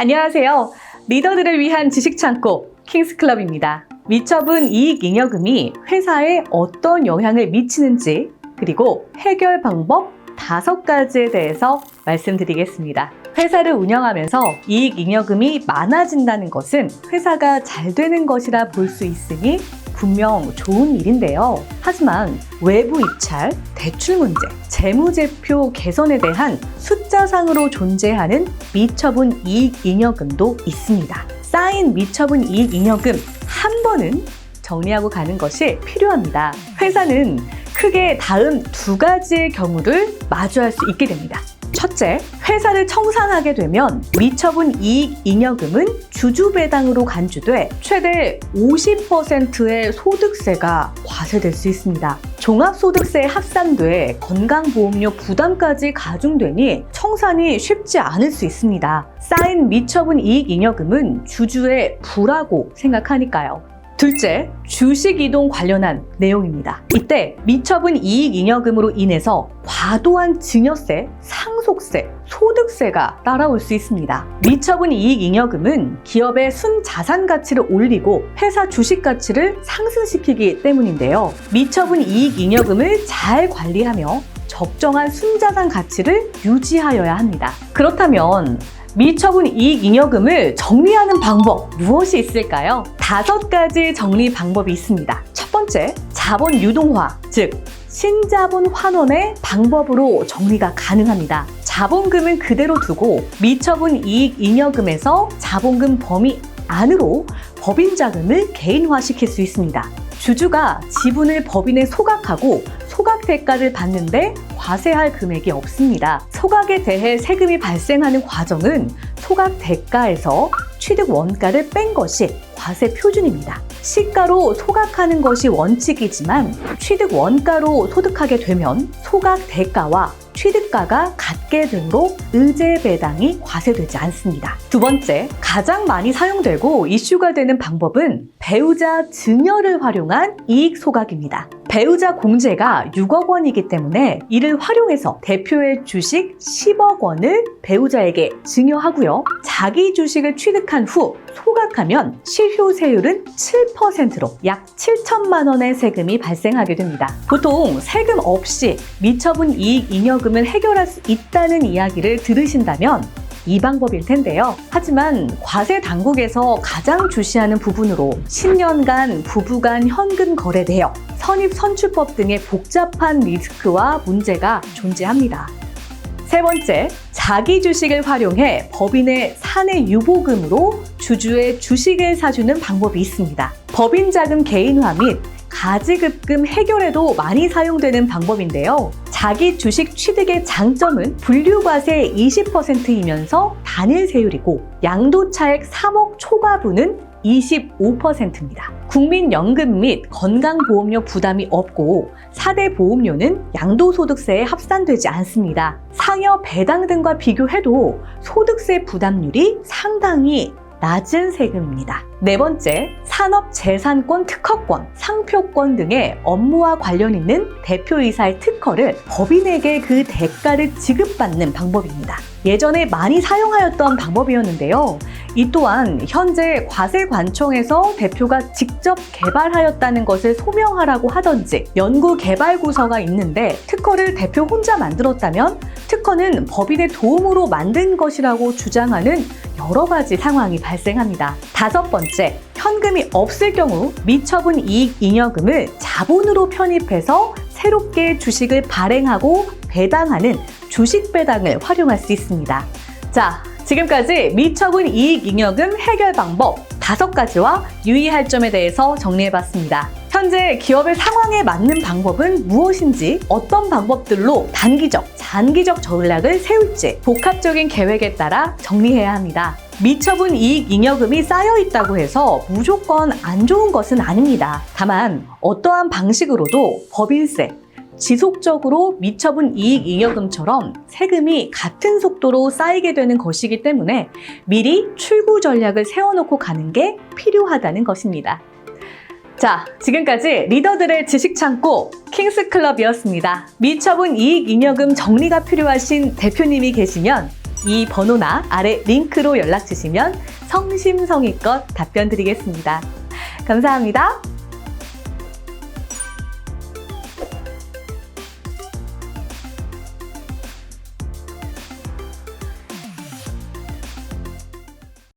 안녕하세요. 리더들을 위한 지식창고 킹스클럽입니다. 미처분 이익잉여금이 회사에 어떤 영향을 미치는지 그리고 해결 방법 5가지에 대해서 말씀드리겠습니다. 회사를 운영하면서 이익잉여금이 많아진다는 것은 회사가 잘 되는 것이라 볼 수 있으니 분명 좋은 일인데요. 하지만 외부 입찰, 대출 문제, 재무제표 개선에 대한 숫자상으로 존재하는 미처분 이익잉여금도 있습니다. 쌓인 미처분 이익잉여금 한 번은 정리하고 가는 것이 필요합니다. 회사는 크게 다음 2가지의 경우를 마주할 수 있게 됩니다. 첫째, 회사를 청산하게 되면 미처분 이익잉여금은 주주배당으로 간주돼 최대 50%의 소득세가 과세될 수 있습니다. 종합소득세에 합산돼 건강보험료 부담까지 가중되니 청산이 쉽지 않을 수 있습니다. 쌓인 미처분 이익잉여금은 주주의 부라고 생각하니까요. 둘째, 주식이동 관련한 내용입니다. 이때 미처분 이익잉여금으로 인해서 과도한 증여세, 상속세, 소득세가 따라올 수 있습니다. 미처분 이익잉여금은 기업의 순자산 가치를 올리고 회사 주식 가치를 상승시키기 때문인데요. 미처분 이익잉여금을 잘 관리하며 적정한 순자산 가치를 유지하여야 합니다. 그렇다면 미처분 이익잉여금을 정리하는 방법 무엇이 있을까요? 5가지 정리 방법이 있습니다. 첫 번째, 자본 유동화, 즉 신자본 환원의 방법으로 정리가 가능합니다. 자본금은 그대로 두고 미처분 이익잉여금에서 자본금 범위 안으로 법인 자금을 개인화시킬 수 있습니다. 주주가 지분을 법인에 소각하고 소각 대가를 받는데 과세할 금액이 없습니다. 소각에 대해 세금이 발생하는 과정은 소각 대가에서 취득 원가를 뺀 것이 과세 표준입니다. 시가로 소각하는 것이 원칙이지만 취득 원가로 소득하게 되면 소각 대가와 취득가가 같게 되므로 의제 배당이 과세되지 않습니다. 두 번째, 가장 많이 사용되고 이슈가 되는 방법은 배우자 증여를 활용한 이익 소각입니다. 배우자 공제가 6억 원이기 때문에 이를 활용해서 대표의 주식 10억 원을 배우자에게 증여하고요. 자기 주식을 취득한 후 소각하면 실효세율은 7%로 약 7천만 원의 세금이 발생하게 됩니다. 보통 세금 없이 미처분 이익잉여금을 해결할 수 있다는 이야기를 들으신다면 이 방법일 텐데요. 하지만 과세 당국에서 가장 주시하는 부분으로 10년간 부부간 현금 거래 내역, 선입 선출법 등의 복잡한 리스크와 문제가 존재합니다. 세 번째, 자기 주식을 활용해 법인의 사내 유보금으로 주주의 주식을 사주는 방법이 있습니다. 법인 자금 개인화 및 가지급금 해결에도 많이 사용되는 방법인데요. 자기 주식 취득의 장점은 분류과세 20%이면서 단일세율이고 양도차액 3억 초과분은 25%입니다. 국민연금 및 건강보험료 부담이 없고 4대 보험료는 양도소득세에 합산되지 않습니다. 상여 배당 등과 비교해도 소득세 부담률이 상당히 낮은 세금입니다. 네 번째, 산업재산권 특허권, 상표권 등의 업무와 관련 있는 대표이사의 특허를 법인에게 그 대가를 지급받는 방법입니다. 예전에 많이 사용하였던 방법이었는데요. 이 또한 현재 과세관청에서 대표가 직접 개발하였다는 것을 소명하라고 하던지 연구개발부서가 있는데 특허를 대표 혼자 만들었다면 특허는 법인의 도움으로 만든 것이라고 주장하는 여러 가지 상황이 발생합니다. 5번째, 현금이 없을 경우 미처분 이익잉여금을 자본으로 편입해서 새롭게 주식을 발행하고 배당하는 주식배당을 활용할 수 있습니다. 자, 지금까지 미처분 이익잉여금 해결 방법 5가지와 유의할 점에 대해서 정리해봤습니다. 현재 기업의 상황에 맞는 방법은 무엇인지, 어떤 방법들로 단기적, 장기적 전략을 세울지 복합적인 계획에 따라 정리해야 합니다. 미처분 이익잉여금이 쌓여 있다고 해서 무조건 안 좋은 것은 아닙니다. 다만 어떠한 방식으로도 법인세, 지속적으로 미처분 이익잉여금처럼 세금이 같은 속도로 쌓이게 되는 것이기 때문에 미리 출구 전략을 세워놓고 가는 게 필요하다는 것입니다. 자, 지금까지 리더들의 지식창고 킹스클럽이었습니다. 미처분 이익잉여금 정리가 필요하신 대표님이 계시면 이 번호나 아래 링크로 연락 주시면 성심성의껏 답변 드리겠습니다. 감사합니다.